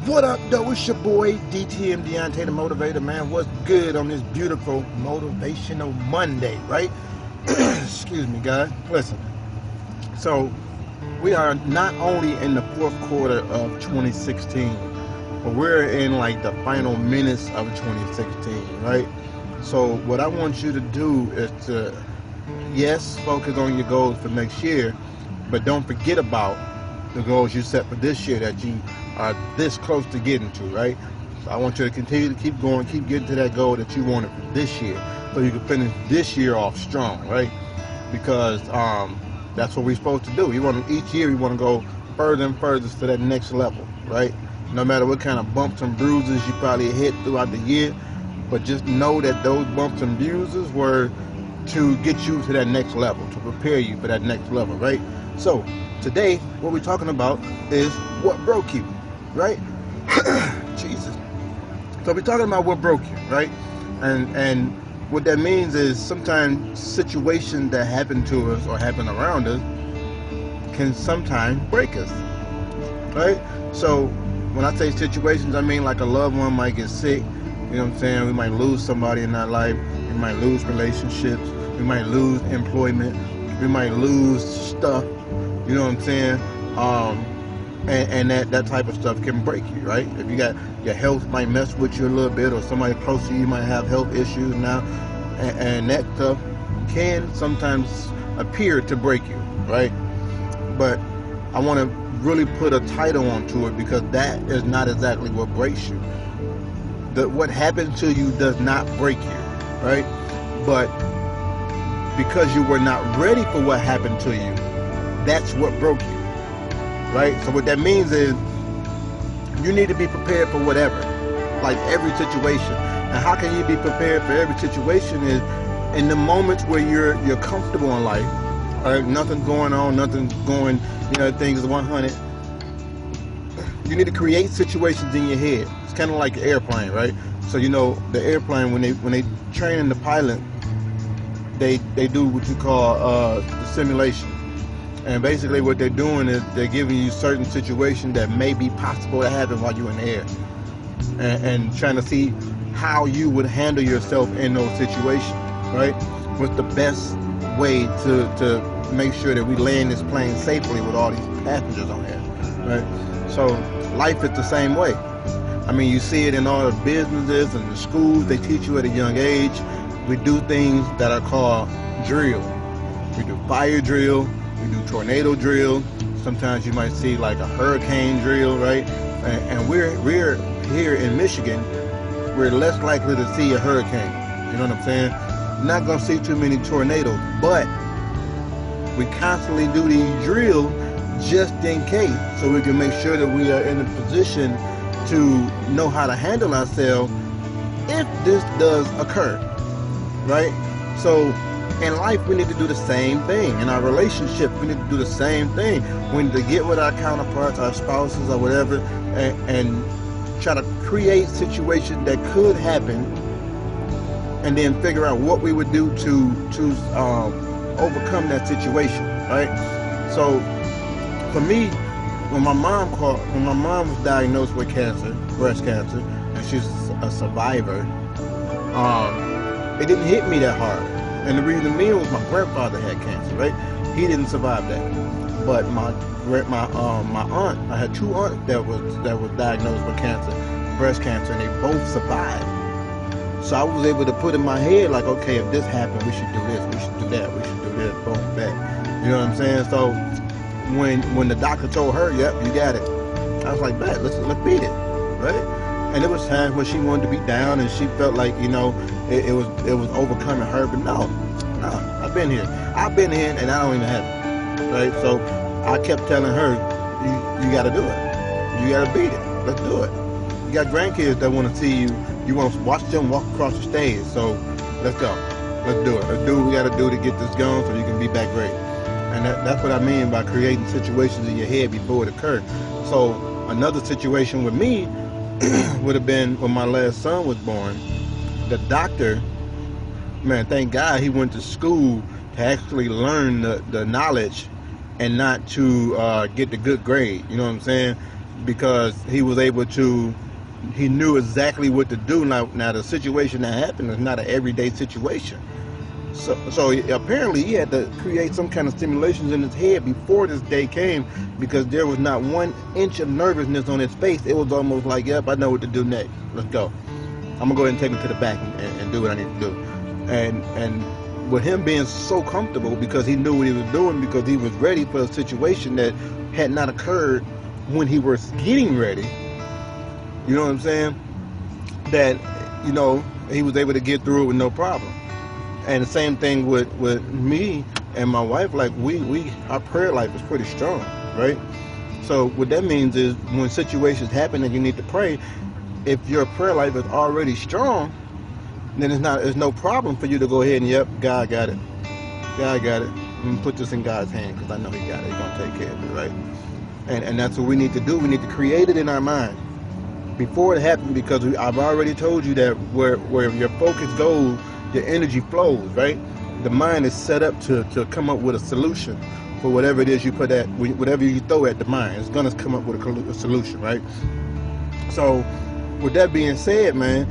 What up, though? It's your boy, DTM, Dionte The Motivator, man. What's good on this beautiful motivational Monday, right? Excuse me, guys. Listen, so we are not only in the fourth quarter of 2016, but we're in like the final minutes of 2016, right? So what I want you to do is to, yes, focus on your goals for next year, but don't forget about the goals you set for this year that you are this close to getting to, right? So I want you to continue to keep going, keep getting to that goal that you wanted for this year, so you can finish this year off strong, right? Because that's what we're supposed to do. Each year we want to go further and further to that next level, right? No matter what kind of bumps and bruises you probably hit throughout the year, but just know that those bumps and bruises were to get you to that next level, to prepare you for that next level, right? So today, what we're talking about is what broke you, right? Jesus. So we're talking about what broke you, right? And what that means is sometimes situations that happen to us or happen around us can sometimes break us, right? So when I say situations, I mean like a loved one might get sick, you know what I'm saying? We might lose somebody in our life. We might lose relationships. We might lose employment. We might lose stuff. You know what I'm saying? And that type of stuff can break you, right? If you got your health might mess with you a little bit, or somebody close to you might have health issues now, and that stuff can sometimes appear to break you, right? But I want to really put a title onto it, because that is not exactly what breaks you. What happened to you does not break you, right? But because you were not ready for what happened to you, that's what broke you, right? So what that means is you need to be prepared for whatever, like every situation. And how can you be prepared for every situation? Is in the moments where you're comfortable in life, right? Nothing's going on, nothing's going, things is 100. You need to create situations in your head. It's kind of like an airplane, right? So the airplane, when they train the pilot, they do what you call the simulation. And basically what they're doing is they're giving you certain situations that may be possible to happen while you're in the air, and trying to see how you would handle yourself in those situations, right? What's the best way to make sure that we land this plane safely with all these passengers on there, right? So life is the same way. I mean, you see it in all the businesses and the schools. They teach you at a young age. We do things that are called drill. We do fire drill. We do tornado drill. Sometimes you might see like a hurricane drill, right? And we're here in Michigan. We're less likely to see a hurricane. You know what I'm saying? You're not gonna see too many tornadoes, but we constantly do these drills just in case, so we can make sure that we are in a position to know how to handle ourselves if this does occur, right? So in life, we need to do the same thing. In our relationship, we need to do the same thing. We need to get with our counterparts, our spouses or whatever, and try to create situations that could happen, and then figure out what we would do to overcome that situation, right? So for me, when my mom was diagnosed with cancer, breast cancer, and she's a survivor, it didn't hit me that hard. And the reason being was my grandfather had cancer, right? He didn't survive that. But my aunt, I had two aunts that was diagnosed with cancer, breast cancer, and they both survived. So I was able to put in my head like, okay, if this happened, we should do this, we should do that, we should do this, boom, back. You know what I'm saying? So when the doctor told her, yep, you got it, I was like, bet, let's beat it, right? And there was times when she wanted to be down and she felt like, it was overcoming her, but no, I've been here and I don't even have it, right? So I kept telling her, you got to do it, you got to beat it, let's do it. You got grandkids that want to see you, you want to watch them walk across the stage, so let's go, let's do it, let's do what we got to do to get this going so you can be back great. And that's what I mean by creating situations in your head before it occurs. So another situation with me would have been when my last son was born. The doctor, man, thank God he went to school to actually learn the knowledge and not to get the good grade. You know what I'm saying? because he was able to, he knew exactly what to do. Now the situation that happened is not an everyday situation. So apparently he had to create some kind of stimulations in his head before this day came, because there was not 1 inch of nervousness on his face. It was almost like, yep, I know what to do next. Let's go. I'm gonna go ahead and take him to the back and do what I need to do. And with him being so comfortable, because he knew what he was doing, because he was ready for a situation that had not occurred when he was getting ready. You know what I'm saying? That, you know, he was able to get through it with no problem. And the same thing with me and my wife. Like our prayer life is pretty strong, right? So what that means is when situations happen and you need to pray, if your prayer life is already strong, then it's no problem for you to go ahead and, yep, God got it. God got it. I'm gonna put this in God's hand because I know He got it. He's gonna take care of it, right? And that's what we need to do. We need to create it in our mind before it happens, because I've already told you that where your focus goes, your energy flows, right? The mind is set up to come up with a solution for whatever it is you put at, whatever you throw at the mind. It's gonna come up with a solution, right? So with that being said, man,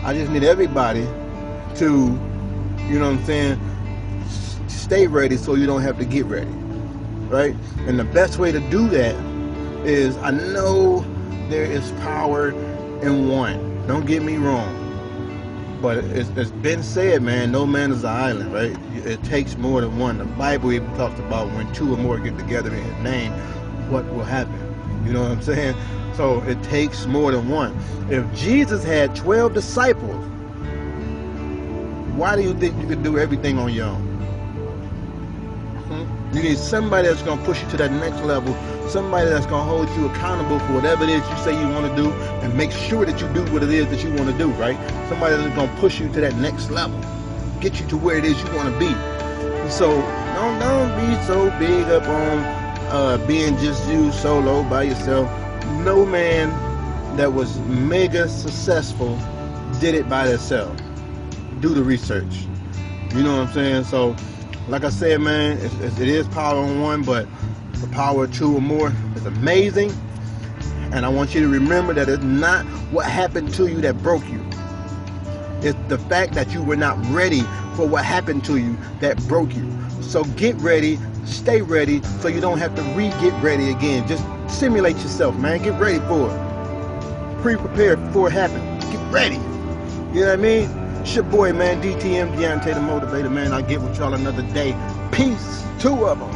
I just need everybody to, you know what I'm saying, stay ready so you don't have to get ready, right? And the best way to do that is, I know there is power in one. Don't get me wrong. But it's been said, man, no man is an island, right? It takes more than one. The Bible even talks about when 2 or more get together in His name, what will happen. You know what I'm saying? So it takes more than one. If Jesus had 12 disciples, why do you think you could do everything on your own? You need somebody that's going to push you to that next level, somebody that's going to hold you accountable for whatever it is you say you want to do, and make sure that you do what it is that you want to do, right? Somebody that's going to push you to that next level, get you to where it is you want to be. So don't be so big up on being just you solo by yourself. No man that was mega successful did it by themselves. Do the research. You know what I'm saying? So like I said, man, it is power in one, but the power of 2 or more is amazing. And I want you to remember that it's not what happened to you that broke you. It's the fact that you were not ready for what happened to you that broke you. So get ready, stay ready, so you don't have to re-get ready again. Just simulate yourself, man. Get ready for it. Pre-prepare before it happens. Get ready. You know what I mean? It's your boy, man, DTM, Dionte The Motivator, man. I'll get with y'all another day. Peace. 2 of them.